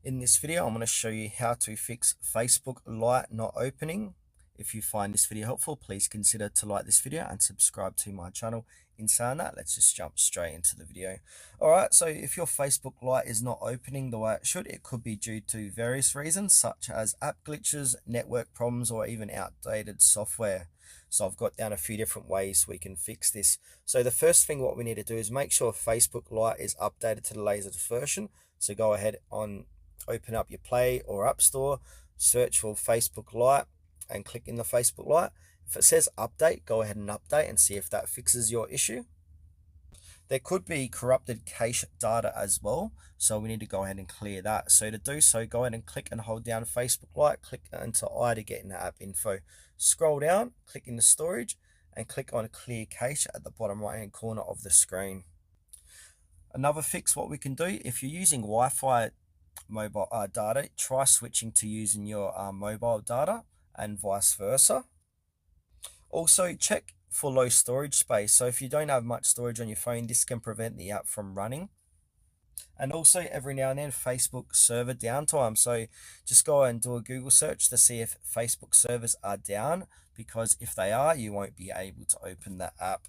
In this video, I'm going to show you how to fix Facebook Lite not opening. If you find this video helpful, please consider to like this video and subscribe to my channel. In saying that, let's just jump straight into the video. Alright, so if your Facebook Lite is not opening the way it should, it could be due to various reasons such as app glitches, network problems, or even outdated software. So I've got down a few different ways we can fix this. So the first thing what we need to do is make sure Facebook Lite is updated to the latest version. So go ahead open up your Play or App Store, search for Facebook Lite and click in the Facebook Lite. If it says update, go ahead and update and see if that fixes your issue. There could be corrupted cache data as well, so we need to go ahead and clear that. So to do so, go ahead and click and hold down Facebook Lite, click into I to get into app info. Scroll down, click into storage and click on clear cache at the bottom right hand corner of the screen. Another fix what we can do, if you're using Wi-Fi mobile data, try switching to using your mobile data and vice versa. Also check for low storage space. So if you don't have much storage on your phone, this can prevent the app from running. And also every now and then Facebook server downtime. So just go and do a Google search to see if Facebook servers are down, because if they are, you won't be able to open that app.